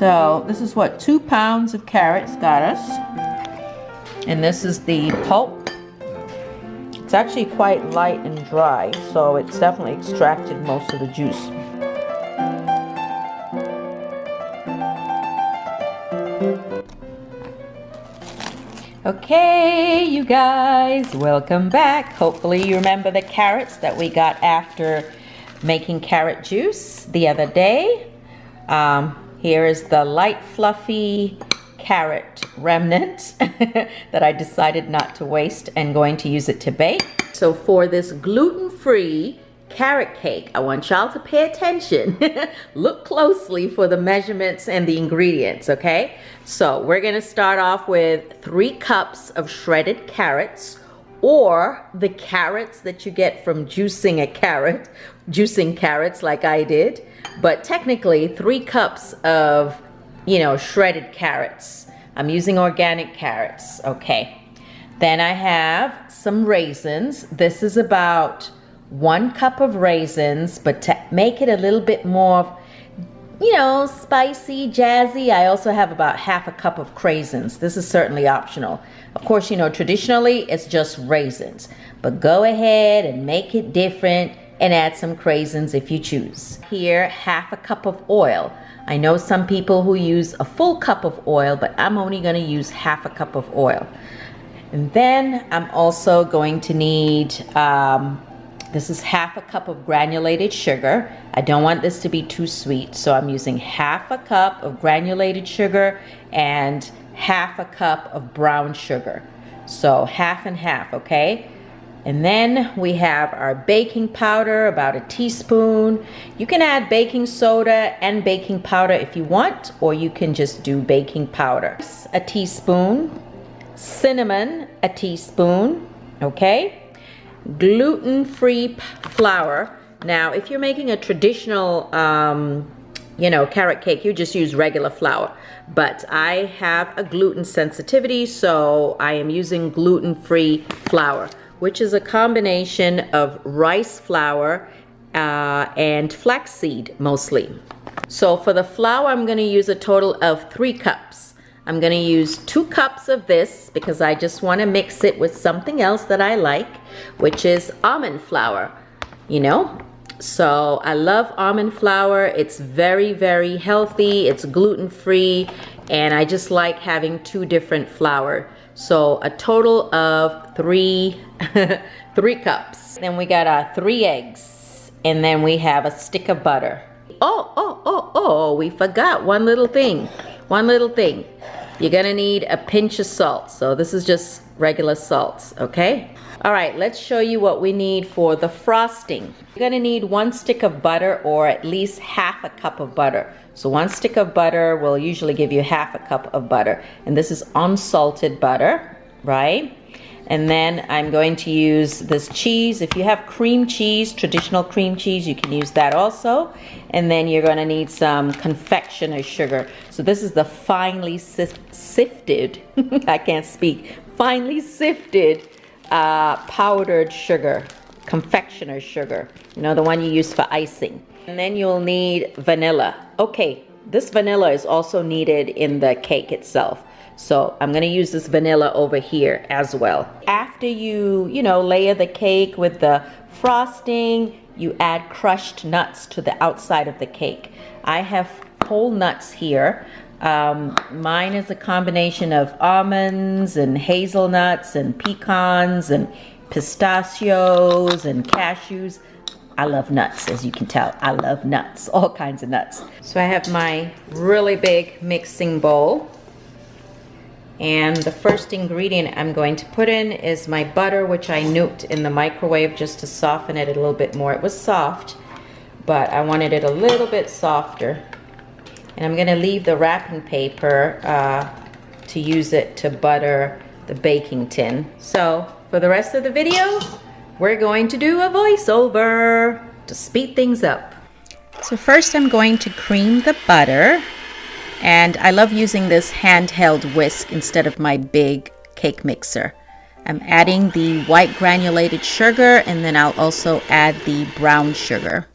So this is what 2 pounds of carrots got us. And this is the pulp. It's actually quite light and dry, so it's definitely extracted most of the juice. Okay, you guys, welcome back. Hopefully you remember the carrots that we got after making carrot juice the other day. Here is the light fluffy carrot remnant that I decided not to waste and going to use it to bake. So for this gluten-free carrot cake, I want y'all to pay attention. Look closely for the measurements and the ingredients, okay? So we're gonna start off with 3 cups of shredded carrots, or the carrots that you get from juicing carrots like I did. But technically 3 cups of, shredded carrots. I'm using organic carrots, okay. Then I have some raisins. This is about 1 cup of raisins, but to make it a little bit more, spicy, jazzy, I also have about ½ a cup of craisins. This is certainly optional. Of course, traditionally it's just raisins, but go ahead and make it different and add some craisins if you choose. Here, ½ a cup of oil. I know some people who use a full cup of oil, but I'm only going to use ½ a cup of oil. And then I'm also going to need, this is ½ a cup of granulated sugar. I don't want this to be too sweet, so I'm using ½ a cup of granulated sugar and ½ a cup of brown sugar. So half and half, okay? And then we have our baking powder, about 1 teaspoon. You can add baking soda and baking powder if you want, or you can just do baking powder. 1 teaspoon. Cinnamon, 1 teaspoon, okay? Gluten-free flour. Now, if you're making a traditional, carrot cake, you just use regular flour. But I have a gluten sensitivity, so I am using gluten-free flour, which is a combination of rice flour and flaxseed mostly. So for the flour, I'm going to use a total of 3 cups. I'm going to use 2 cups of this because I just want to mix it with something else that I like, which is almond flour, So I love almond flour. It's very, very healthy. It's gluten-free, and I just like having 2 different flour. So a total of 3 cups. Then we got our 3 eggs, and then we have a stick of butter. Oh, we forgot one little thing. You're gonna need a pinch of salt. So this is just regular salt, okay? All right, let's show you what we need for the frosting. You're gonna need 1 stick of butter, or at least ½ a cup of butter. So 1 stick of butter will usually give you ½ a cup of butter. And this is unsalted butter, right? And then I'm going to use this cheese. If you have cream cheese, traditional cream cheese, you can use that also. And then you're going to need some confectioner's sugar. So this is the finely sifted, I can't speak, finely sifted powdered sugar, confectioner's sugar. The one you use for icing. And then you'll need vanilla. Okay, this vanilla is also needed in the cake itself. So I'm going to use this vanilla over here as well. After you layer the cake with the frosting, you add crushed nuts to the outside of the cake. I have whole nuts here. Mine is a combination of almonds and hazelnuts and pecans and pistachios and cashews. I love nuts, as you can tell. I love nuts, all kinds of nuts. So I have my really big mixing bowl. And the first ingredient I'm going to put in is my butter, which I nuked in the microwave just to soften it a little bit more. It was soft, but I wanted it a little bit softer. And I'm going to leave the wrapping paper to use it to butter the baking tin. So for the rest of the video, we're going to do a voiceover to speed things up. So first I'm going to cream the butter. And I love using this handheld whisk instead of my big cake mixer. I'm adding the white granulated sugar, and then I'll also add the brown sugar.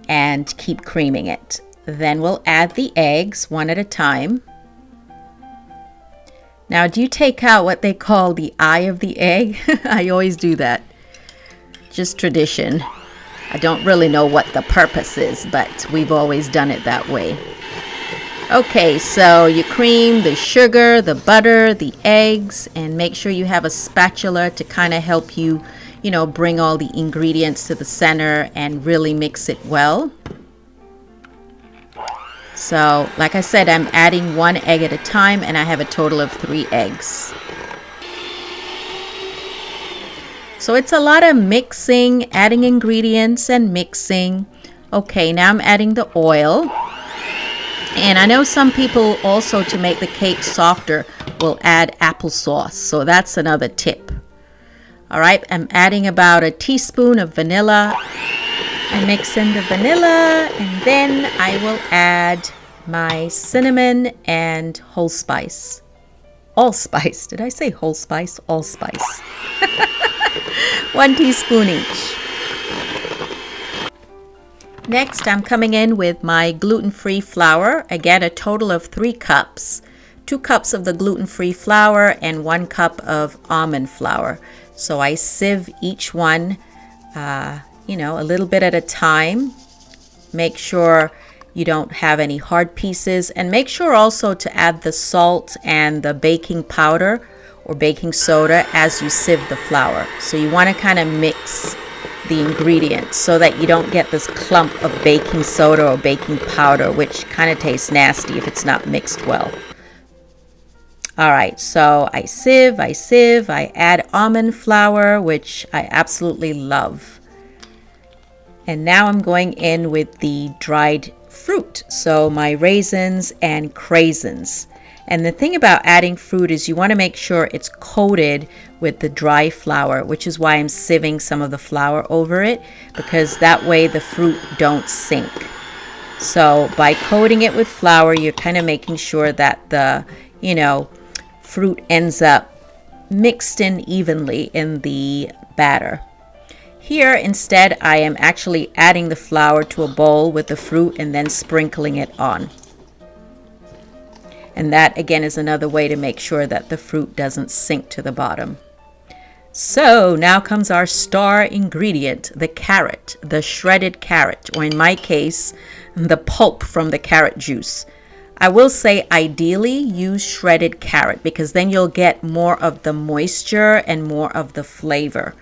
And keep creaming it. Then we'll add the eggs one at a time. Now, do you take out what they call the eye of the egg? I always do that. Just tradition. I don't really know what the purpose is, but we've always done it that way. Okay, so you cream the sugar, the butter, the eggs, and make sure you have a spatula to kind of help you, bring all the ingredients to the center and really mix it well. So, like I said, I'm adding 1 egg at a time, and I have a total of 3 eggs. So it's a lot of mixing, adding ingredients and mixing. Okay, now I'm adding the oil. And I know some people also, to make the cake softer, will add applesauce. So that's another tip. All right, I'm adding about a teaspoon of vanilla. I mix in the vanilla, and then I will add my cinnamon and allspice. Allspice. Did I say allspice? Allspice. 1 teaspoon each. Next, I'm coming in with my gluten-free flour. Again, a total of 3 cups. 2 cups of the gluten-free flour and 1 cup of almond flour. So I sieve each one, a little bit at a time. Make sure you don't have any hard pieces, and make sure also to add the salt and the baking powder or baking soda as you sieve the flour. So you want to kind of mix the ingredients so that you don't get this clump of baking soda or baking powder, which kind of tastes nasty if it's not mixed well. All right, so I sieve, I add almond flour, which I absolutely love. And now I'm going in with the dried fruit, so my raisins and craisins. And the thing about adding fruit is you want to make sure it's coated with the dry flour, which is why I'm sieving some of the flour over it, because that way the fruit don't sink. So by coating it with flour, you're kind of making sure that the, fruit ends up mixed in evenly in the batter. Here, instead, I am actually adding the flour to a bowl with the fruit and then sprinkling it on. And that, again, is another way to make sure that the fruit doesn't sink to the bottom. So now comes our star ingredient, the carrot, the shredded carrot, or in my case, the pulp from the carrot juice. I will say ideally use shredded carrot, because then you'll get more of the moisture and more of the flavor.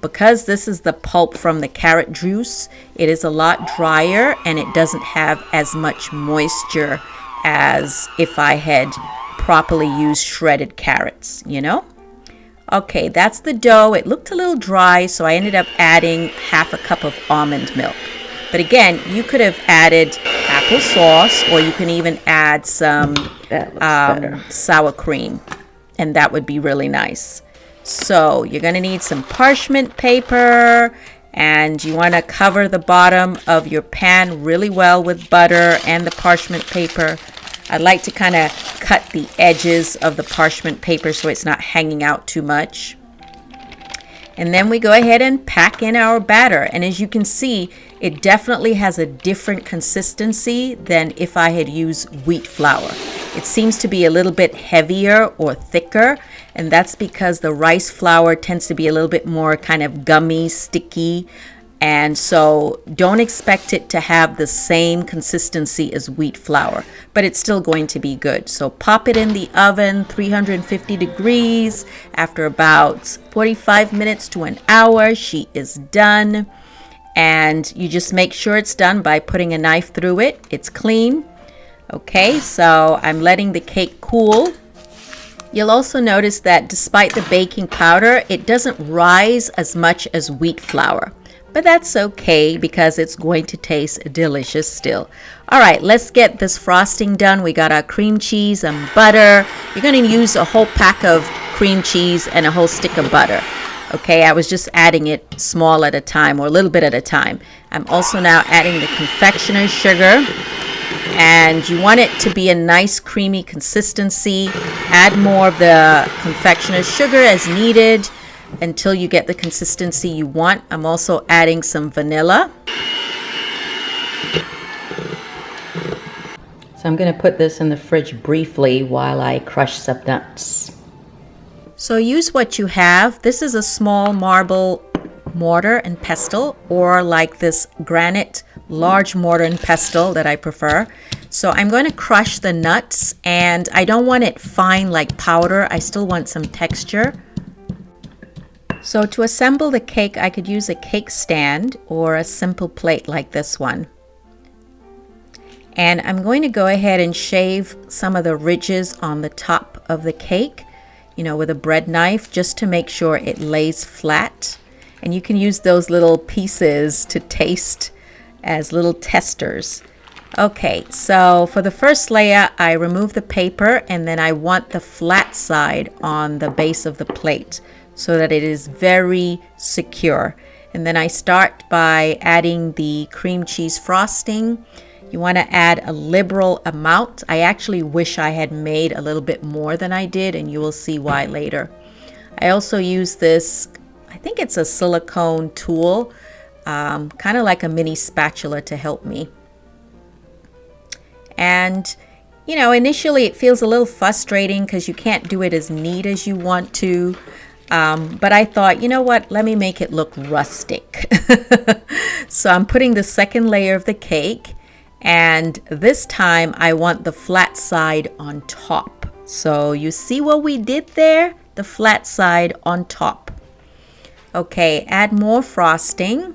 Because this is the pulp from the carrot juice, it is a lot drier and it doesn't have as much moisture as if I had properly used shredded carrots, Okay, that's the dough. It looked a little dry, so I ended up adding half a cup of almond milk. But again, you could have added applesauce, or you can even add some sour cream, and that would be really nice. So you're going to need some parchment paper, and you want to cover the bottom of your pan really well with butter and the parchment paper. I like to kind of cut the edges of the parchment paper so it's not hanging out too much. And then we go ahead and pack in our batter. And as you can see, it definitely has a different consistency than if I had used wheat flour. It seems to be a little bit heavier or thicker, and that's because the rice flour tends to be a little bit more kind of gummy, sticky. And so don't expect it to have the same consistency as wheat flour, but it's still going to be good. So pop it in the oven, 350 degrees. After about 45 minutes to an hour, she is done. And you just make sure it's done by putting a knife through it. It's clean. Okay, so I'm letting the cake cool. You'll also notice that despite the baking powder, it doesn't rise as much as wheat flour. But that's okay, because it's going to taste delicious still. All right, let's get this frosting done. We got our cream cheese and butter. You're going to use a whole pack of cream cheese and a whole stick of butter. Okay, I was just adding it small at a time, or a little bit at a time. I'm also now adding the confectioner's sugar. And you want it to be a nice creamy consistency. Add more of the confectioner's sugar as needed until you get the consistency you want. I'm also adding some vanilla. So I'm going to put this in the fridge briefly while I crush some nuts. So use what you have. This is a small marble mortar and pestle, or like this granite large mortar and pestle that I prefer. So I'm going to crush the nuts, and I don't want it fine like powder. I still want some texture. So to assemble the cake, I could use a cake stand or a simple plate like this one. And I'm going to go ahead and shave some of the ridges on the top of the cake, you know, with a bread knife, just to make sure it lays flat. And you can use those little pieces to taste as little testers. Okay, so for the first layer, I remove the paper, and then I want the flat side on the base of the plate so that it is very secure. And then I start by adding the cream cheese frosting. You want to add a liberal amount. I actually wish I had made a little bit more than I did, and you will see why later. I also use this, I think it's a silicone tool, kind of like a mini spatula to help me. And, you know, initially it feels a little frustrating because you can't do it as neat as you want to. But I thought, you know what, let me make it look rustic. So I'm putting the second layer of the cake. And this time I want the flat side on top. So you see what we did there? The flat side on top. Okay, add more frosting.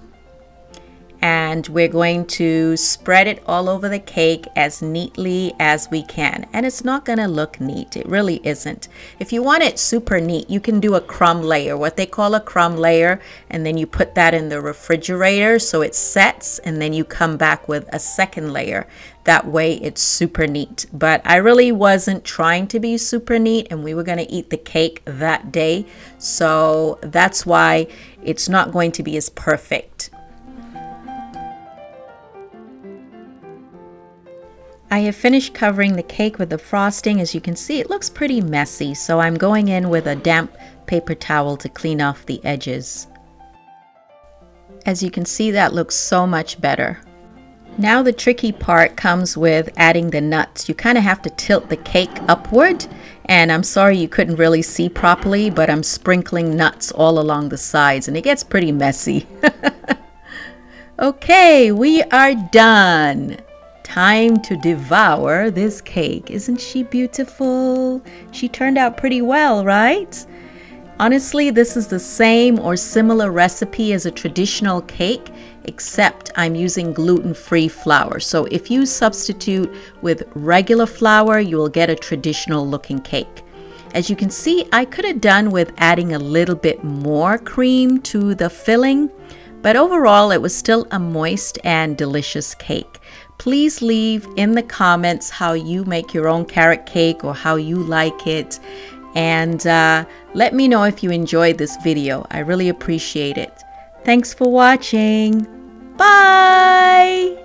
And we're going to spread it all over the cake as neatly as we can. And it's not going to look neat. It really isn't. If you want it super neat, you can do a crumb layer, what they call a crumb layer, and then you put that in the refrigerator so it sets, and then you come back with a second layer. That way it's super neat. But I really wasn't trying to be super neat, and we were going to eat the cake that day. So that's why it's not going to be as perfect. I have finished covering the cake with the frosting. As you can see, it looks pretty messy, so I'm going in with a damp paper towel to clean off the edges. As you can see, that looks so much better. Now the tricky part comes with adding the nuts. You kind of have to tilt the cake upward, and I'm sorry you couldn't really see properly, but I'm sprinkling nuts all along the sides, and it gets pretty messy. Okay, we are done. Time to devour this cake. Isn't she beautiful? She turned out pretty well, right? Honestly, this is the same or similar recipe as a traditional cake, except I'm using gluten-free flour. So if you substitute with regular flour, you will get a traditional looking cake. As you can see, I could have done with adding a little bit more cream to the filling, but overall it was still a moist and delicious cake. Please leave in the comments how you make your own carrot cake or how you like it. And let me know if you enjoyed this video. I really appreciate it. Thanks for watching. Bye!